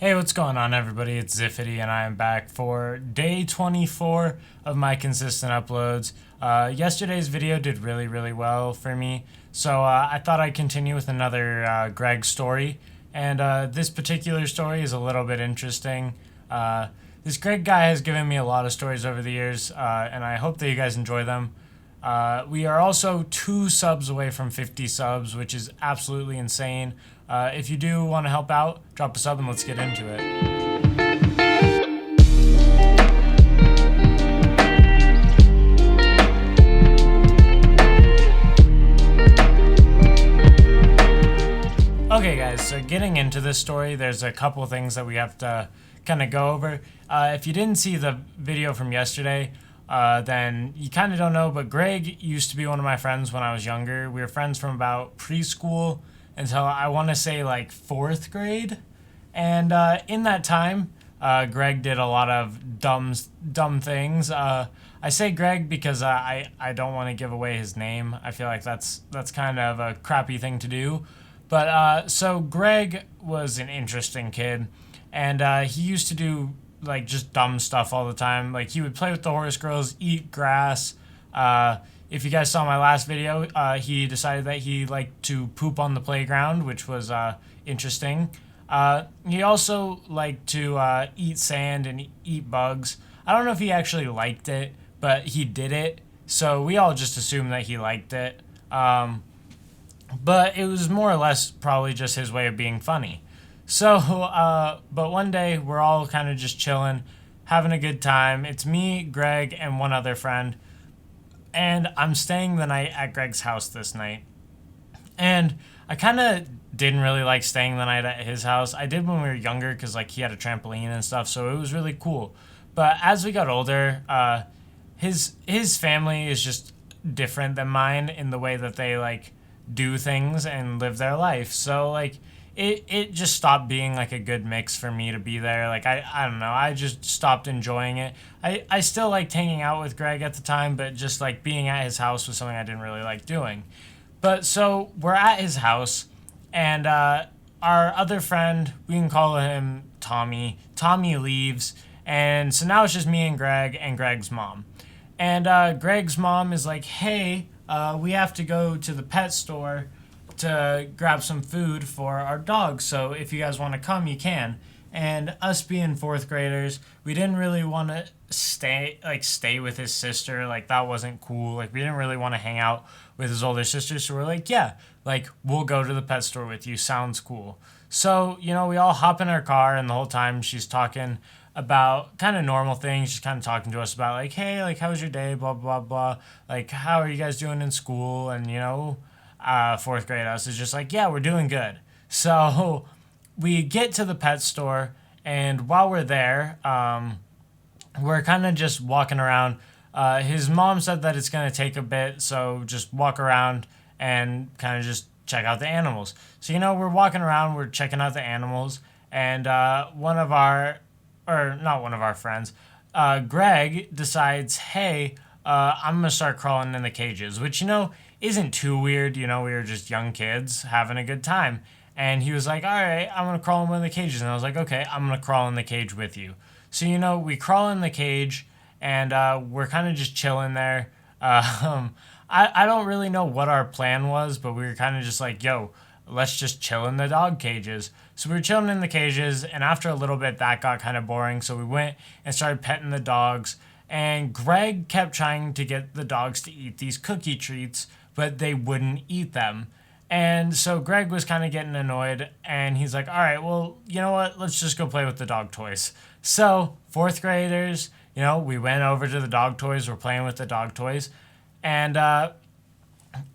Hey, what's going on, everybody? It's Ziffity, and I am back for day 24 of my consistent uploads. Yesterday's video did really, really well for me, so I thought I'd continue with another Greg story. And this particular story is a little bit interesting. This Greg guy has given me a lot of stories over the years, and I hope that you guys enjoy them. We are also 2 subs away from 50 subs, which is absolutely insane. If you do want to help out, drop a sub and let's get into it. Okay guys, so getting into this story, there's a couple things that we have to kind of go over. If you didn't see the video from yesterday, then you kind of don't know, but Greg used to be one of my friends when I was younger. We were friends from about preschool until I want to say like 4th grade. And in that time, Greg did a lot of dumb things. I say Greg because I don't want to give away his name. I feel like that's kind of a crappy thing to do. But so Greg was an interesting kid, and he used to do like just dumb stuff all the time. Like he would play with the horse girls, eat grass. If you guys saw my last video, he decided that he liked to poop on the playground, which was interesting. He also liked to eat sand and eat bugs. I don't know if he actually liked it, but he did it. So we all just assumed that he liked it. But it was more or less probably just his way of being funny. So, but one day we're all kind of just chilling, having a good time. It's me, Greg, and one other friend. And I'm staying the night at Greg's house this night. And I kind of didn't really like staying the night at his house. I did when we were younger because like he had a trampoline and stuff, so it was really cool. But as we got older, his family is just different than mine in the way that they like do things and live their life. So like it just stopped being like a good mix for me to be there. Like I don't know, I just stopped enjoying it. I still liked hanging out with Greg at the time, but just like being at his house was something I didn't really like doing. But so we're at his house, and our other friend, we can call him Tommy. Tommy leaves, and so now it's just me and Greg's mom. And Greg's mom is like, hey, we have to go to the pet store to grab some food for our dog. So if you guys want to come, you can. And us being 4th graders, we didn't really want to stay with his sister. Like that wasn't cool. Like we didn't really want to hang out with his older sister. So we're like, yeah, like we'll go to the pet store with you. Sounds cool. So, you know, we all hop in our car, and the whole time she's talking about kind of normal things. She's kind of talking to us about like, hey, like how was your day? Blah, blah, blah. Like, how are you guys doing in school? And, you know, 4th grade us is just like, yeah, we're doing good. So we get to the pet store, and while we're there, we're kind of just walking around. His mom said that it's going to take a bit, so just walk around and kind of just check out the animals. So, you know, we're walking around, we're checking out the animals, and not one of our friends, Greg decides, hey, I'm going to start crawling in the cages, which, you know, isn't too weird. You know, we were just young kids having a good time. And he was like, all right, I'm going to crawl in one of the cages. And I was like, okay, I'm going to crawl in the cage with you. So, you know, we crawl in the cage, and we're kind of just chilling there. I don't really know what our plan was, but we were kind of just like, yo, let's just chill in the dog cages. So we were chilling in the cages, and after a little bit, that got kind of boring. So we went and started petting the dogs. And Greg kept trying to get the dogs to eat these cookie treats, but they wouldn't eat them. And so Greg was kind of getting annoyed, and he's like, all right, well, you know what? Let's just go play with the dog toys. So 4th graders, you know, we went over to the dog toys. We're playing with the dog toys. And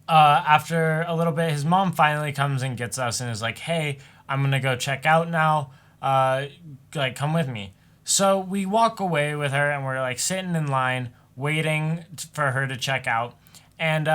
after a little bit, his mom finally comes and gets us and is like, hey, I'm going to go check out now. Like, come with me. So we walk away with her, and we're like sitting in line waiting for her to check out. And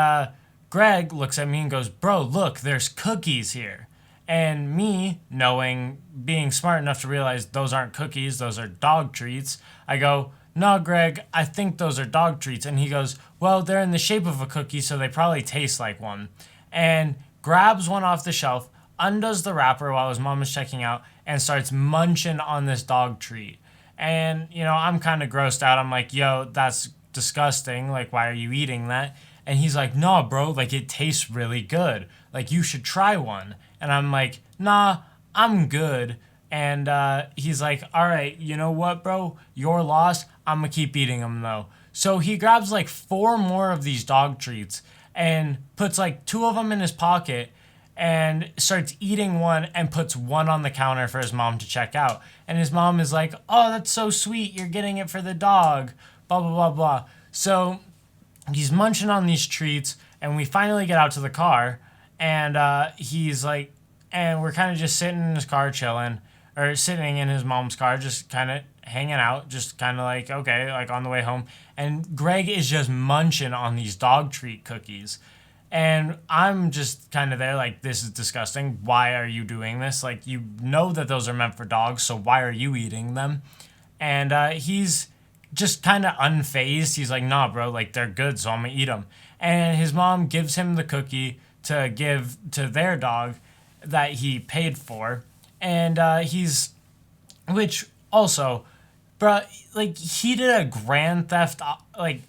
Greg looks at me and goes, bro, look, there's cookies here. And me, being smart enough to realize those aren't cookies, those are dog treats, I go, no, Greg, I think those are dog treats. And he goes, well, they're in the shape of a cookie, so they probably taste like one. And grabs one off the shelf, undoes the wrapper while his mom is checking out, and starts munching on this dog treat. And, I'm kind of grossed out. I'm like, yo, that's disgusting. Like, why are you eating that? And he's like, nah, bro, like, it tastes really good. Like, you should try one. And I'm like, nah, I'm good. And he's like, all right, you know what, bro? Your loss. I'm going to keep eating them, though. So he grabs like 4 more of these dog treats and puts like 2 of them in his pocket and starts eating one and puts one on the counter for his mom to check out. And his mom is like, oh, that's so sweet. You're getting it for the dog. Blah, blah, blah, blah. So he's munching on these treats, and we finally get out to the car, and he's like, and we're kind of just sitting in his car chilling, or sitting in his mom's car, just kind of hanging out, just kind of like, okay, like on the way home. And Greg is just munching on these dog treat cookies. And I'm just kind of there like, this is disgusting. Why are you doing this? Like, you know that those are meant for dogs, so why are you eating them? And he's just kind of unfazed. He's like, nah, bro, like, they're good, so I'm going to eat them. And his mom gives him the cookie to give to their dog that he paid for. And which also, bro, like, he did a grand theft, like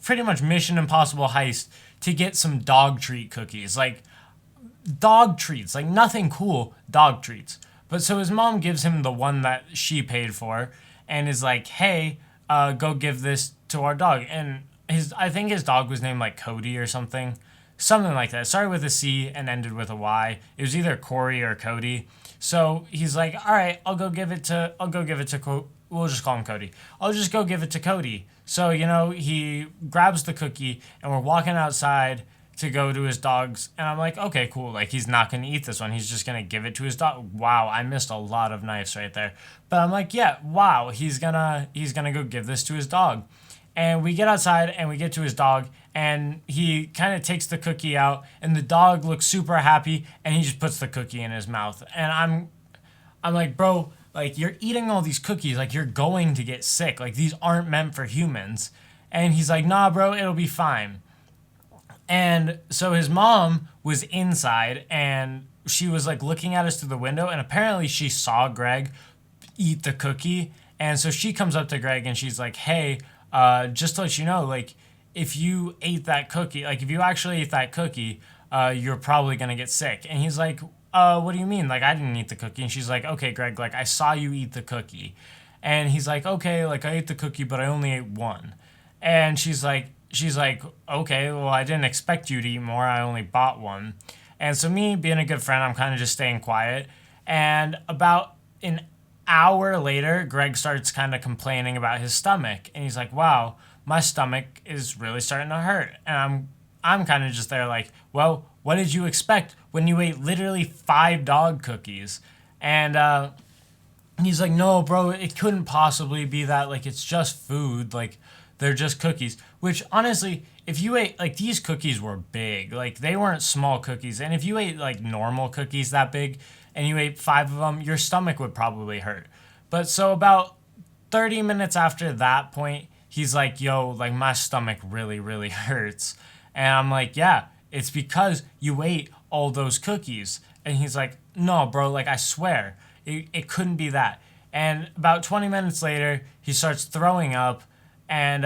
pretty much Mission Impossible heist to get some dog treat cookies. Like, dog treats, like, nothing cool, dog treats. But so his mom gives him the one that she paid for and is like, hey, go give this to our dog. And I think his dog was named like Cody or something like that. It started with a C and ended with a Y. It was either Corey or Cody. So he's like, all right, I'll go give it to we'll just call him Cody. I'll just go give it to Cody. So, he grabs the cookie and we're walking outside to go to his dog's. And I'm like, okay, cool. Like, he's not going to eat this one. He's just going to give it to his dog. Wow, I missed a lot of knives right there. But I'm like, yeah, wow, he's gonna go give this to his dog. And we get outside and we get to his dog and he kind of takes the cookie out and the dog looks super happy and he just puts the cookie in his mouth. And I'm like, bro, like, you're eating all these cookies, like, you're going to get sick. Like, these aren't meant for humans. And he's like, nah, bro, it'll be fine. And so his mom was inside and she was like looking at us through the window and apparently she saw Greg eat the cookie. And so she comes up to Greg and she's like, hey, just to let you know, like, if you ate that cookie, like, if you actually ate that cookie, you're probably going to get sick. And he's like, what do you mean? Like, I didn't eat the cookie. And she's like, okay, Greg, like, I saw you eat the cookie. And he's like, okay, like, I ate the cookie, but I only ate one. And she's like, okay, well, I didn't expect you to eat more. I only bought one. And so me being a good friend, I'm kind of just staying quiet. And about an hour later, Greg starts kind of complaining about his stomach. And he's like, wow, my stomach is really starting to hurt. And I'm kind of just there like, well, what did you expect when you ate literally 5 dog cookies? And he's like, no, bro, it couldn't possibly be that. Like, it's just food. Like, they're just cookies. Which, honestly, if you ate, like, these cookies were big. Like, they weren't small cookies. And if you ate, like, normal cookies that big and you ate 5 of them, your stomach would probably hurt. But so about 30 minutes after that point, he's like, yo, like, my stomach really, really hurts. And I'm like, yeah, it's because you ate all those cookies. And he's like, no, bro, like, I swear, it couldn't be that. And about 20 minutes later, he starts throwing up. And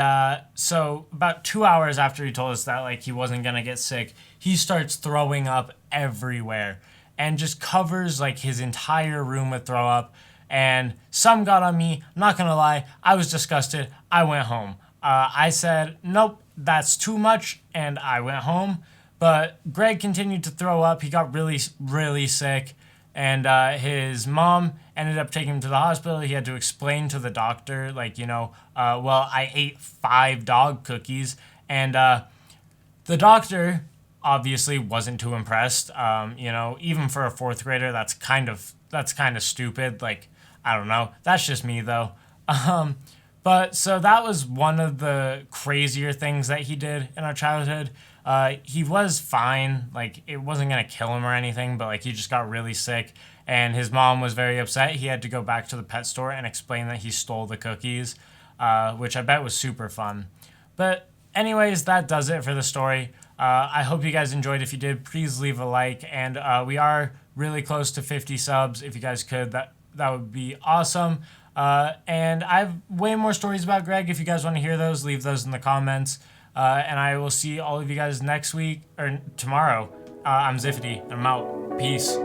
so about 2 hours after he told us that, like, he wasn't going to get sick, he starts throwing up everywhere and just covers, like, his entire room with throw up. And some got on me. I'm not going to lie. I was disgusted. I went home. I said, nope, that's too much. And I went home. But Greg continued to throw up. He got really, really sick. And his mom ended up taking him to the hospital. He had to explain to the doctor, like, well, I ate 5 dog cookies. And the doctor obviously wasn't too impressed. Even for a 4th grader, that's kind of stupid. Like, I don't know. That's just me, though. But so that was one of the crazier things that he did in our childhood. He was fine. Like, it wasn't going to kill him or anything, but, like, he just got really sick. And his mom was very upset. He had to go back to the pet store and explain that he stole the cookies, which I bet was super fun. But anyways, that does it for the story. I hope you guys enjoyed. If you did, please leave a like. And we are really close to 50 subs. If you guys could, that would be awesome. And I have way more stories about Greg. If you guys want to hear those, leave those in the comments. And I will see all of you guys next week or tomorrow. I'm Ziffity. I'm out. Peace.